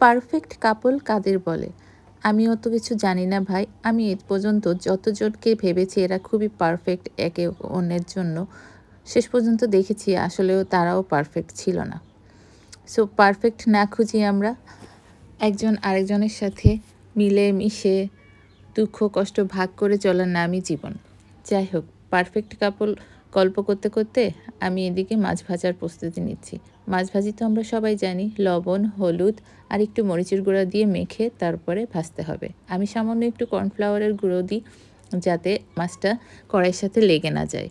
Perfect couple কাদের বলে? আমি অত কিছু জানি না ভাই। আমি এ পর্যন্ত যতজনকে ভেবেছি এরা খুবই পারফেক্ট একে অন্যের জন্য, শেষ পর্যন্ত দেখেছি আসলেও তারাও পারফেক্ট ছিল না। সো পারফেক্ট না খুঁজি আমরা একজন আরেকজনের সাথে মিলে মিশে দুঃখ কষ্ট ভাগ করে চলার নামই জীবন। যাই হোক, পারফেক্ট কাপল গল্প করতে করতে আমি এদিকে মাছ ভাজার প্রস্তুতি নিচ্ছি। মাছ ভাজি তো আমরা সবাই জানি, লবণ, হলুদ আর একটু মরিচের গুঁড়া দিয়ে মেখে তারপরে ভাজতে হবে। আমি সামান্য একটু কর্নফ্লাওয়ারের গুঁড়ো দিই যাতে মাছটা কড়াইয়ের সাথে লেগে না যায়।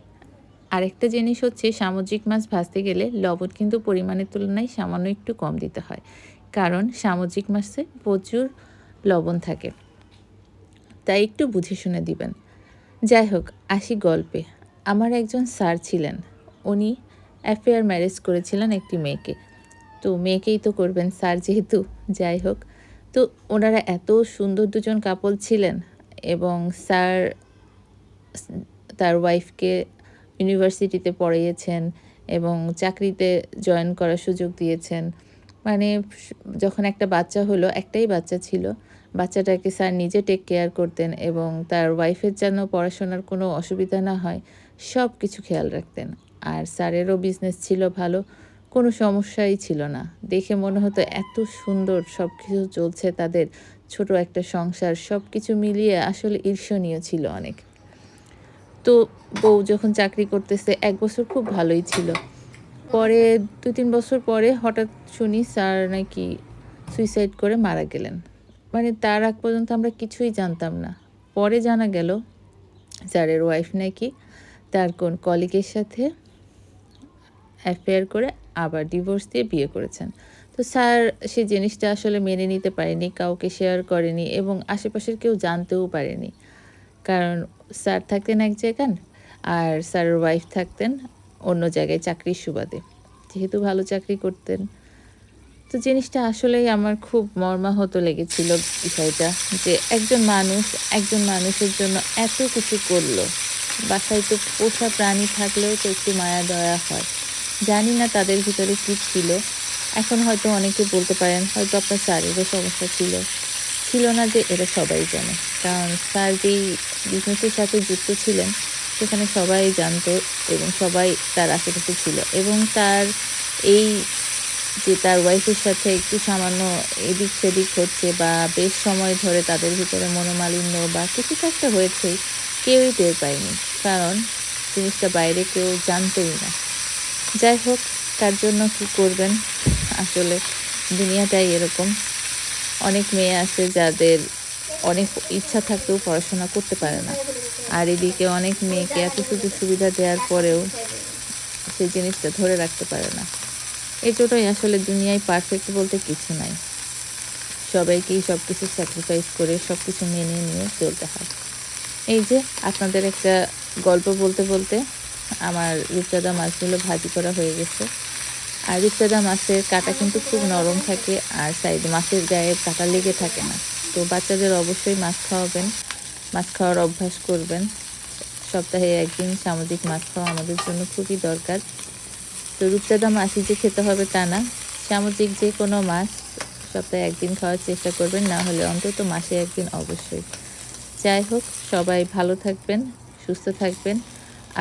আরেকটা জিনিস হচ্ছে, সামুদ্রিক মাছ ভাজতে গেলে লবণ কিন্তু পরিমাণের তুলনায় সামান্য একটু কম দিতে হয়, কারণ সামুদ্রিক মাছে প্রচুর লবণ থাকে, তাই একটু বুঝে শুনে দিবেন। যাই হোক, আসি গল্পে। আমার একজন স্যার ছিলেন, উনি অ্যাফেয়ার ম্যারেজ করেছিলেন একটি মেয়েকে। তো মেয়েকেই তো করবেন স্যার যেহেতু। যাই হোক, তো ওনারা এত সুন্দর দুজন কাপল ছিলেন এবং স্যার তার ওয়াইফকে ইউনিভার্সিটিতে পড়িয়েছেন এবং চাকরিতে জয়েন করার সুযোগ দিয়েছেন। মানে যখন একটা বাচ্চা হলো, একটাই বাচ্চা ছিল, বাচ্চাটাকে স্যার নিজে টেক কেয়ার করতেন এবং তার ওয়াইফের যেন পড়াশোনার কোনো অসুবিধা না হয়, সব কিছু খেয়াল রাখতেন। আর স্যারেরও বিজনেস ছিল ভালো, কোনো সমস্যাই ছিল না। দেখে মনে হতো এত সুন্দর সব কিছু চলছে তাদের, ছোট একটা সংসার, সব কিছু মিলিয়ে আসলে ঈর্ষণীয় ছিল অনেক। তো বউ যখন চাকরি করতেছে ১ বছর খুব ভালোই ছিল। পরে ২-৩ বছর পরে হঠাৎ শুনি স্যার নাকি সুইসাইড করে মারা গেলেন। মানে তার আগ পর্যন্ত আমরা কিছুই জানতাম না। পরে জানা গেল স্যারের ওয়াইফ নাকি তার কোন কলিগের সাথে অ্যাফেয়ার করে আবার ডিভোর্স দিয়ে বিয়ে করেছেন। তো স্যার সে জিনিসটা আসলে মেনে নিতে পারেনি, কাউকে শেয়ার করেনি এবং আশেপাশের কেউ জানতেও পারেনি। কারণ স্যার থাকতেন এক জায়গায় আর স্যারের ওয়াইফ থাকতেন অন্য জায়গায় চাকরির সুবাদে। যেহেতু ভালো চাকরি করতেন, তো জিনিসটা আসলেই আমার খুব মর্মাহত লেগেছিল বিষয়টা, যে একজন মানুষের জন্য এত কিছু করলো। বাসায় তো পোষা প্রাণী থাকলেও তো একটু মায়া দয়া হয়। জানি না তাদের ভিতরে কী ছিল। এখন হয়তো অনেকে বলতে পারেন হয়তো আপনার স্যারেরও সমস্যা ছিল। ছিল না যে এটা সবাই জানে। কারণ স্যার যেই বিজনেসের সাথে যুক্ত ছিলেন সেখানে সবাই জানতো এবং সবাই তার আশেপাশে ছিল এবং তার এই যে তার ওয়াইফের সাথে একটু সামান্য এদিক সেদিক হচ্ছে বা বেশ সময় ধরে তাদের ভিতরে মনোমালিন্য বা কিছু তো একটা হয়েছেই, কেউই টের পায়নি। কারণ জিনিসটা বাইরে কেউ জানতই না। যাই হোক, তার জন্য কী করবেন? আসলে দুনিয়াটাই এরকম। অনেক মেয়ে আছে যাদের অনেক ইচ্ছা থাকলেও পড়াশোনা করতে পারে না। আর এদিকে অনেক মেয়েকে এত সুযোগ সুবিধা দেওয়ার পরেও সে জিনিসটা ধরে রাখতে পারে না। এজন্যই আসলে দুনিয়ায় পারফেক্ট বলতে কিছু নাই। সবাইকেই সবকিছু স্যাক্রিফাইস করে সবকিছু মেনে নিয়ে চলতে হয়। এই যে আপনাদের একটা গল্প বলতে বলতে আমার রূপচাঁদা মাছগুলো ভাজি করা হয়ে গেছে। আর রূপচাঁদা মাছের কাঁটা কিন্তু খুব নরম থাকে আর সাইডে মাছের গায়ে কাঁটা লেগে থাকে না। তো বাচ্চাদের অবশ্যই মাছ খাওয়াবেন, মাছ খাওয়ার অভ্যাস করবেন। সপ্তাহে ১ দিন সামুদ্রিক মাছ খাওয়া আমাদের জন্য খুবই দরকার। তো রূপচাঁদা মাছই যে খেতে হবে তা না, সামুদ্রিক যে কোনো মাছ সপ্তাহে ১ দিন খাওয়ার চেষ্টা করবেন, না হলে অন্তত মাসে ১ দিন অবশ্যই। যাই হোক, সবাই ভালো থাকবেন, সুস্থ থাকবেন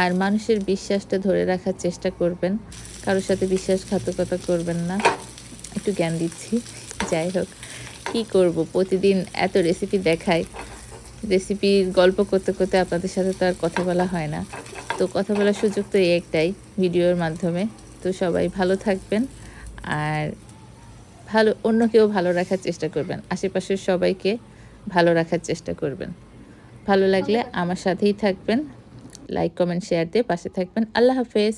আর মানুষের বিশ্বাসটা ধরে রাখার চেষ্টা করবেন। কারো সাথে বিশ্বাসঘাতকতা করবেন না। একটু জ্ঞান দিচ্ছি। যাই হোক, কী করব, প্রতিদিন এত রেসিপি দেখায়। রেসিপির গল্প করতে করতে আপনাদের সাথে তো আর কথা বলা হয় না। তো কথা বলার সুযোগ তো এই একটাই, ভিডিওর মাধ্যমে। তো সবাই ভালো থাকবেন আর অন্যকেও ভালো রাখার চেষ্টা করবেন। আশেপাশের সবাইকে ভালো রাখার চেষ্টা করবেন। ভালো লাগলে আমার সাথেই থাকবেন। লাইক, কমেন্ট, শেয়ার দিয়ে পাশে থাকবেন। আল্লাহ হাফেজ।